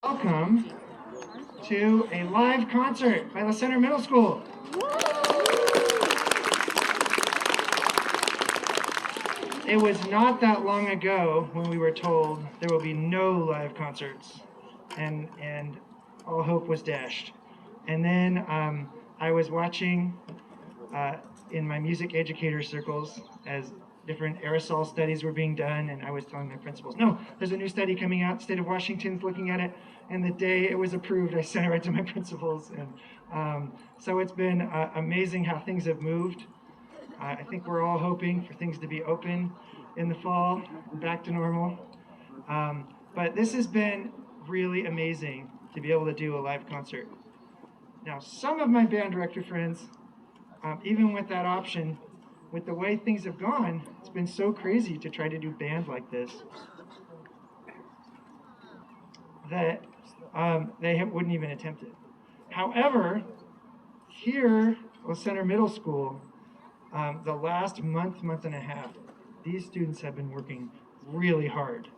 Welcome to a live concert by La Center Middle School. It was not that long ago when we were told there will be no live concerts, and all hope was dashed. And then I was watching in my music educator circles as different aerosol studies were being done, and I was telling my principals, no, there's a new study coming out, the state of Washington's looking at it, and the day it was approved, I sent it right to my principals. And so it's been amazing how things have moved. I think we're all hoping for things to be open in the fall, back to normal. But this has been really amazing to be able to do a live concert. Now, some of my band director friends, even with that option, with the way things have gone, it's been so crazy to try to do band like this that they wouldn't even attempt it. However, here at Center Middle School, the last month and a half, these students have been working really hard.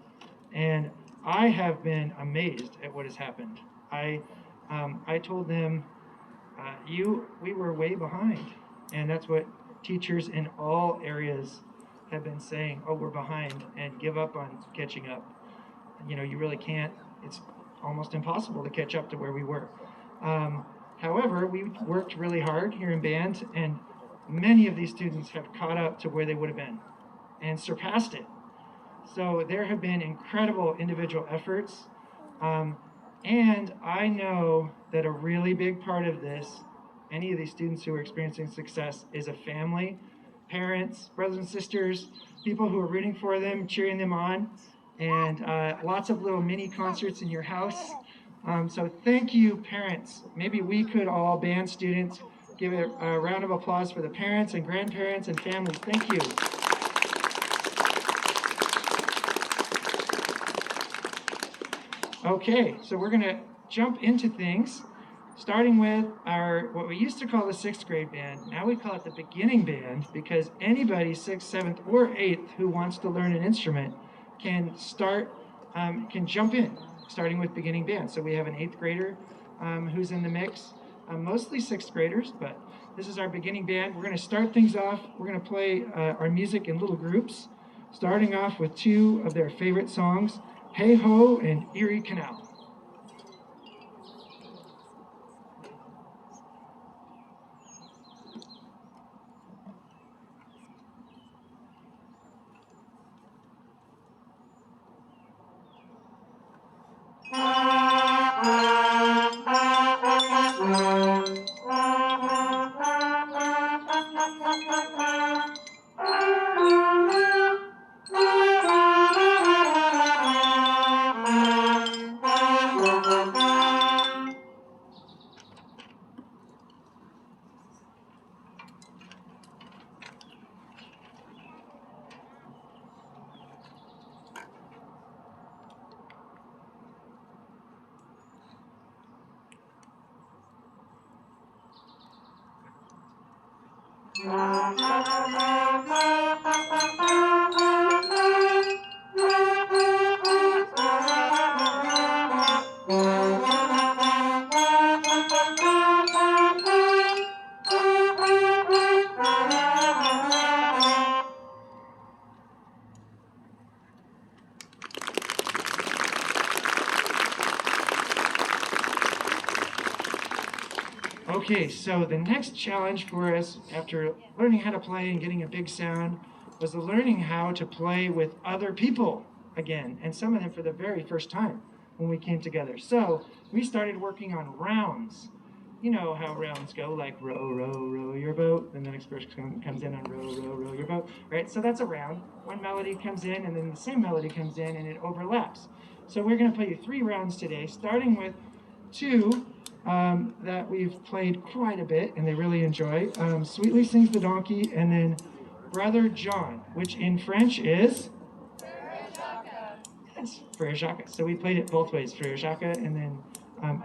And I have been amazed at what has happened. I told them, we were way behind. And that's what teachers in all areas have been saying, oh, we're behind, and give up on catching up. You know, you really can't. It's almost impossible to catch up to where we were. However, we worked really hard here in band, and many of these students have caught up to where they would have been and surpassed it. So there have been incredible individual efforts. And I know that a really big part of this, any of these students who are experiencing success, is a family, parents, brothers and sisters, people who are rooting for them, cheering them on, and lots of little mini concerts in your house. So thank you, parents. Maybe we could all, band students, give a round of applause for the parents and grandparents and families. Thank you. Okay, so we're gonna jump into things, starting with what we used to call the 6th grade band. Now we call it the beginning band, because anybody 6th, 7th, or 8th who wants to learn an instrument can jump in, starting with beginning band. So we have an 8th grader who's in the mix, mostly 6th graders, but this is our beginning band. We're gonna start things off. We're gonna play our music in little groups, starting off with 2 of their favorite songs, Hey Ho and Erie Canal. Okay, so the next challenge for us, after learning how to play and getting a big sound, was learning how to play with other people again, and some of them for the very first time when we came together. So we started working on rounds. You know how rounds go, like row, row, row your boat, and the next person comes in on row, row, row your boat, right? So that's a round. One melody comes in, and then the same melody comes in, and it overlaps. So we're gonna play you 3 rounds today, starting with 2 that we've played quite a bit and they really enjoy. Sweetly Sings the Donkey, and then Brother John, which in French is? Frère Jacques. Yes, Frère Jacques. So we played it both ways, Frère Jacques, and then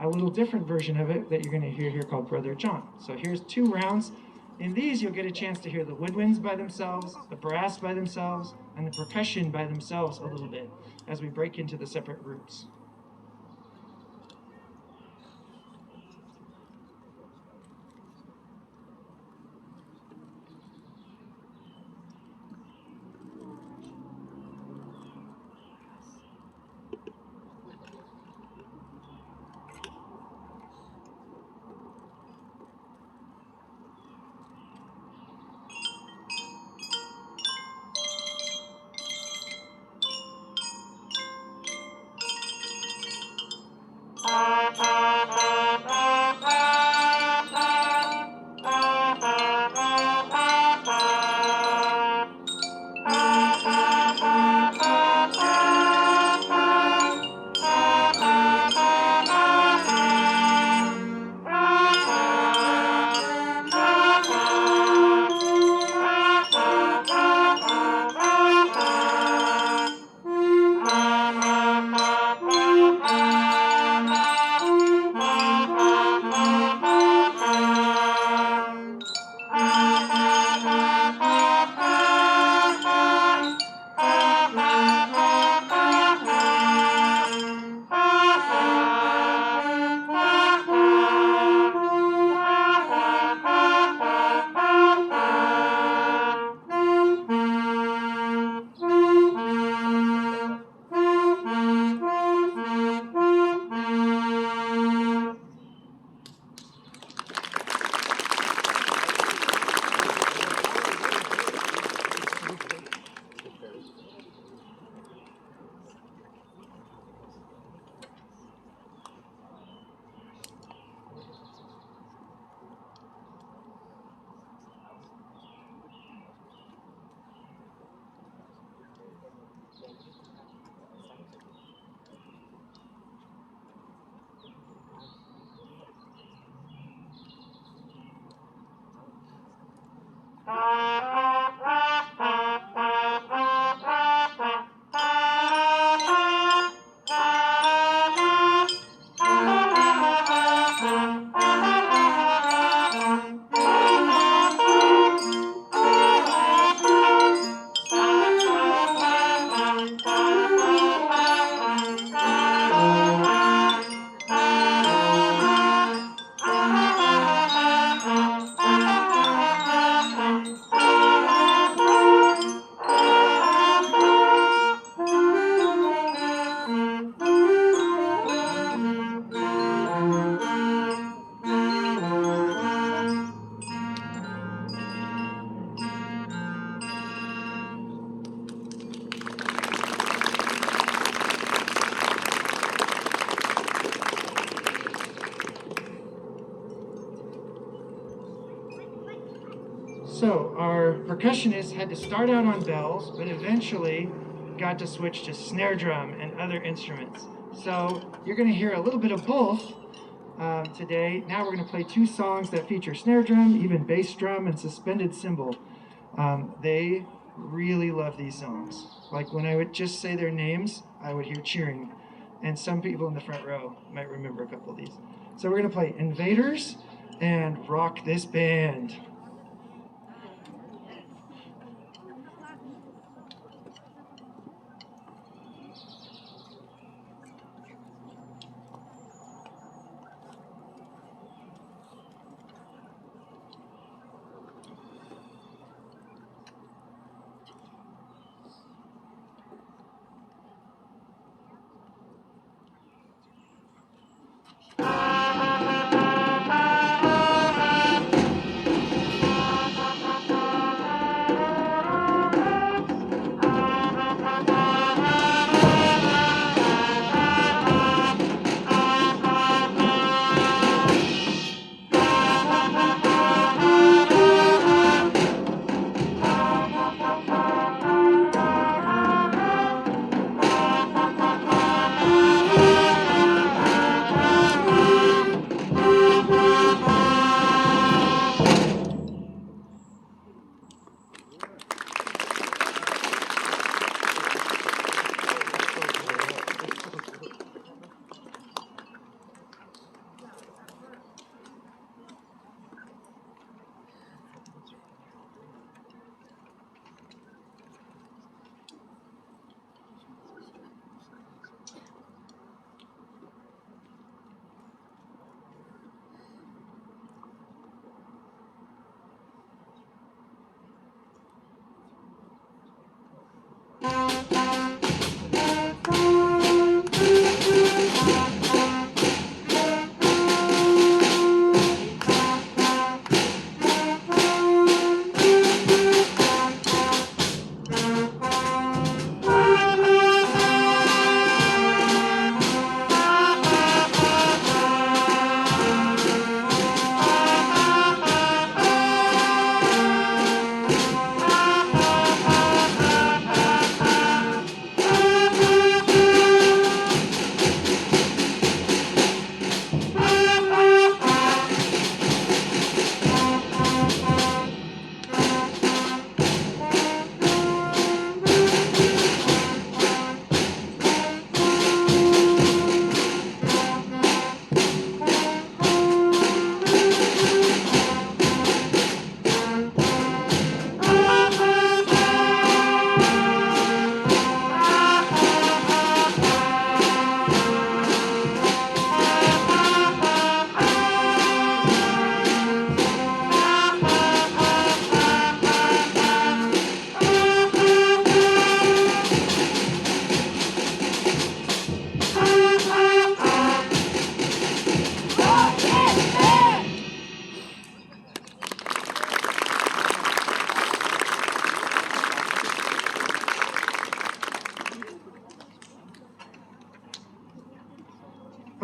a little different version of it that you're going to hear here called Brother John. So here's 2 rounds. In these, you'll get a chance to hear the woodwinds by themselves, the brass by themselves, and the percussion by themselves a little bit as we break into the separate groups. So our percussionists had to start out on bells, but eventually got to switch to snare drum and other instruments. So you're going to hear a little bit of both today. Now we're going to play two songs that feature snare drum, even bass drum, and suspended cymbal. They really love these songs. Like when I would just say their names, I would hear cheering. And some people in the front row might remember a couple of these. So we're going to play Invaders and Rock This Band.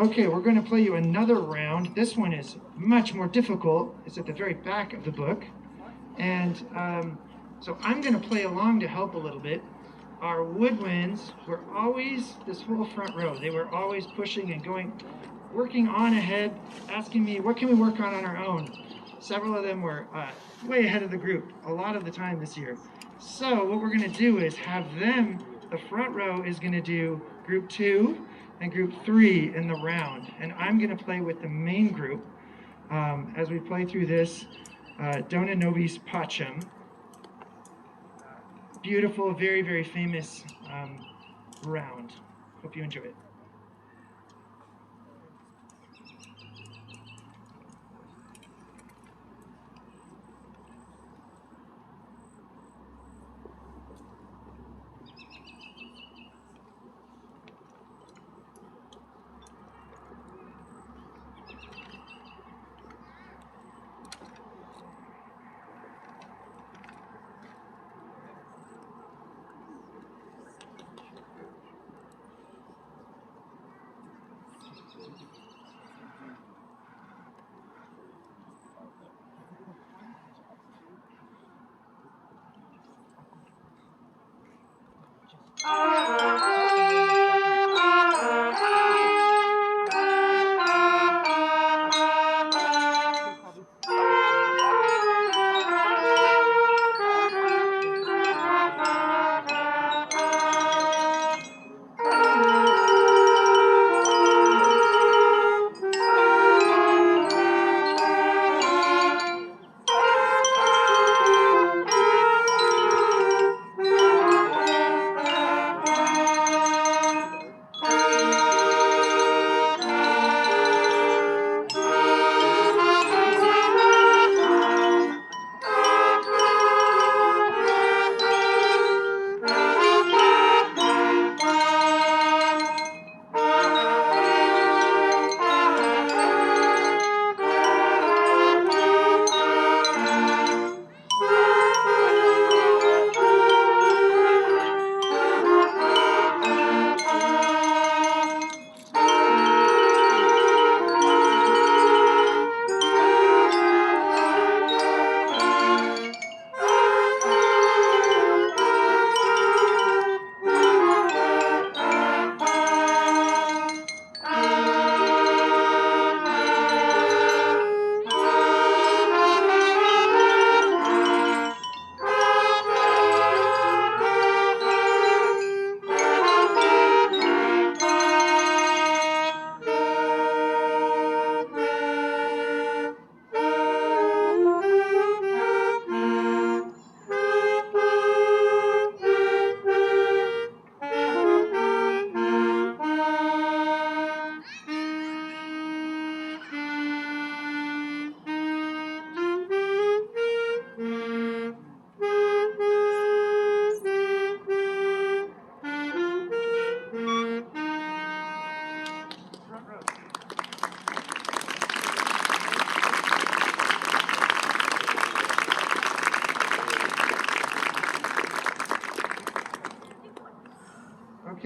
Okay, we're going to play you another round. This one is much more difficult. It's at the very back of the book. And so I'm going to play along to help a little bit. Our woodwinds were always, this whole front row, they were always pushing and going, working on ahead, asking me, what can we work on our own? Several of them were way ahead of the group a lot of the time this year. So what we're going to do is have them, the front row is going to do group 2 and group 3 in the round. And I'm going to play with the main group as we play through this Dona Nobis Pacem. Beautiful, very, very famous round. Hope you enjoy it.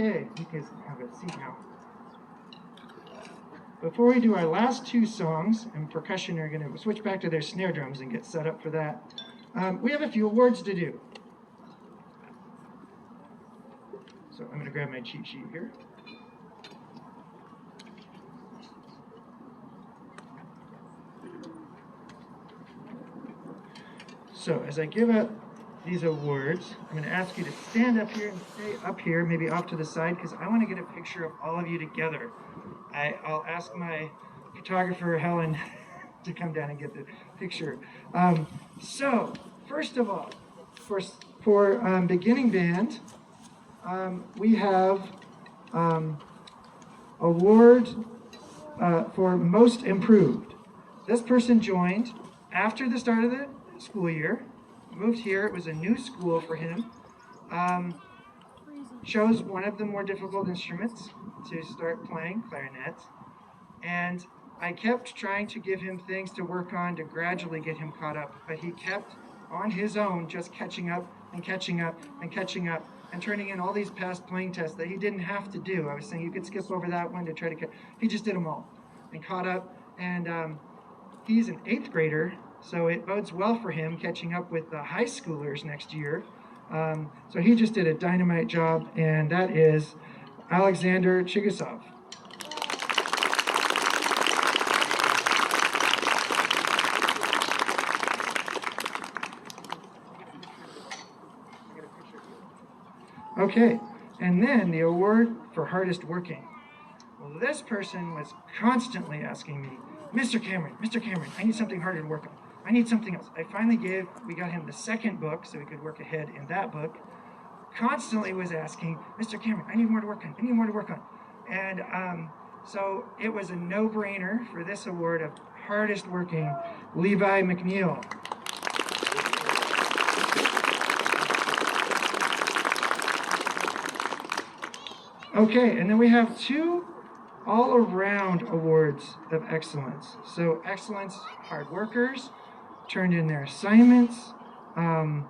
Okay, you guys have a seat now. Before we do our last two songs, and percussion are going to switch back to their snare drums and get set up for that, we have a few awards to do. So I'm going to grab my cheat sheet here. So as I give out these awards, I'm going to ask you to stand up here and stay up here, maybe off to the side, because I want to get a picture of all of you together. I'll ask my photographer, Helen, to come down and get the picture. So, first of all, for beginning band, we have award for most improved. This person joined after the start of the school year, moved here. It was a new school for him. Chose one of the more difficult instruments to start playing, clarinet. And I kept trying to give him things to work on to gradually get him caught up, but he kept on his own just catching up and catching up and catching up and turning in all these past playing tests that he didn't have to do. I was saying you could skip over that one to try to he just did them all and caught up. And he's an 8th grader, so it bodes well for him catching up with the high schoolers next year. So he just did a dynamite job, and that is Alexander Chigasov. Okay, and then the award for hardest working. Well, this person was constantly asking me, Mr. Cameron, I need something harder to work on. I need something else. We got him the second book so he could work ahead in that book. Constantly was asking, Mr. Cameron, I need more to work on. And so it was a no-brainer for this award of hardest working, Levi McNeil. Okay, and then we have 2 all-around awards of excellence. So excellence, hard workers, turned in their assignments. And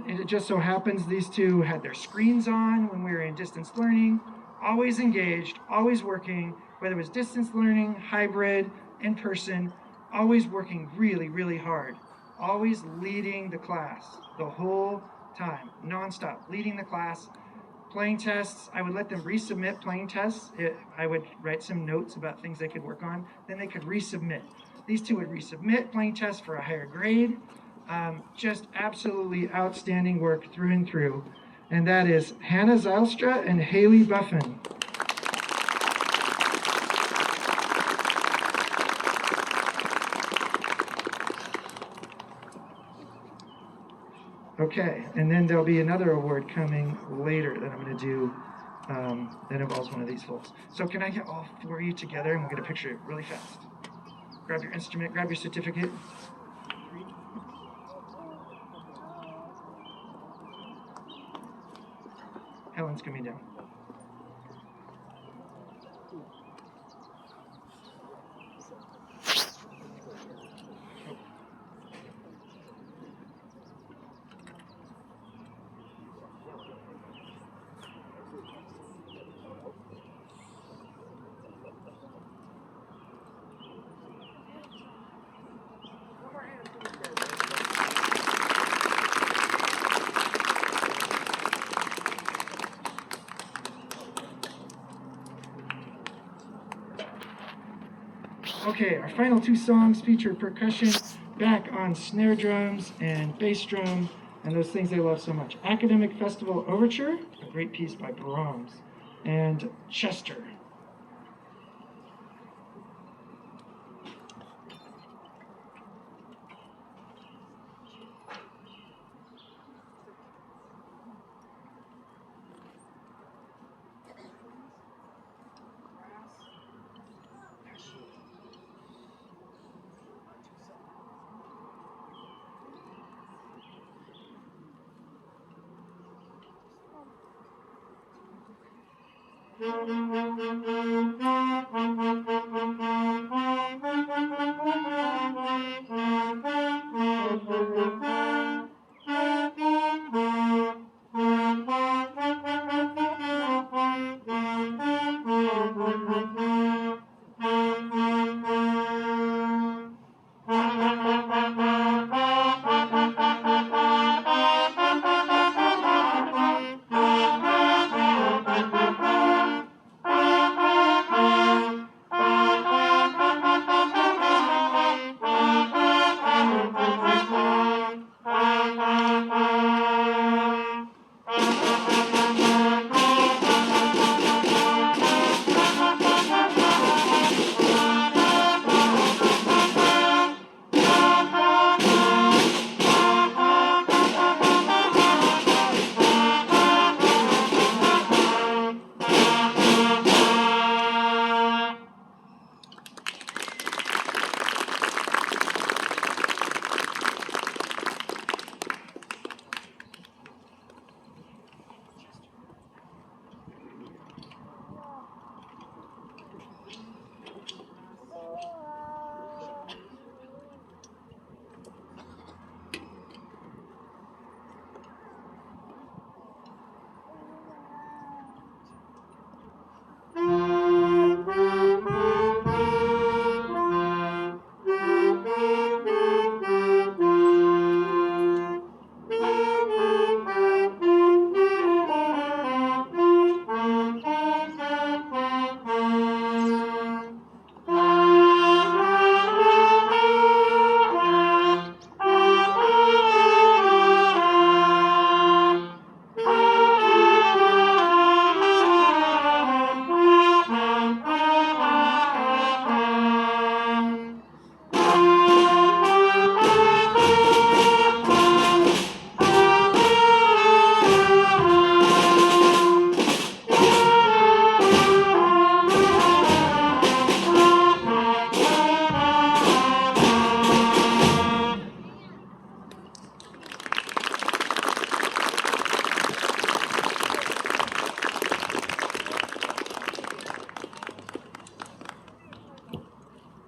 it just so happens these 2 had their screens on when we were in distance learning, always engaged, always working, whether it was distance learning, hybrid, in person, always working really, really hard, always leading the class the whole time, nonstop, leading the class. Playing tests, I would let them resubmit playing tests. I would write some notes about things they could work on. Then they could resubmit. These 2 would resubmit playing tests for a higher grade. Just absolutely outstanding work through and through. And that is Hannah Zylstra and Haley Buffin. Okay, and then there'll be another award coming later that I'm going to do that involves one of these folks. So can I get all 4 of you together and we'll get a picture really fast? Grab your instrument, grab your certificate. Helen's coming down. Okay, our final 2 songs feature percussion back on snare drums and bass drum and those things they love so much. Academic Festival Overture, a great piece by Brahms, and Chester.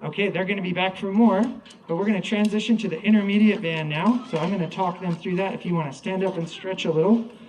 Okay, they're going to be back for more, but we're going to transition to the intermediate band now. So I'm going to talk them through that if you want to stand up and stretch a little.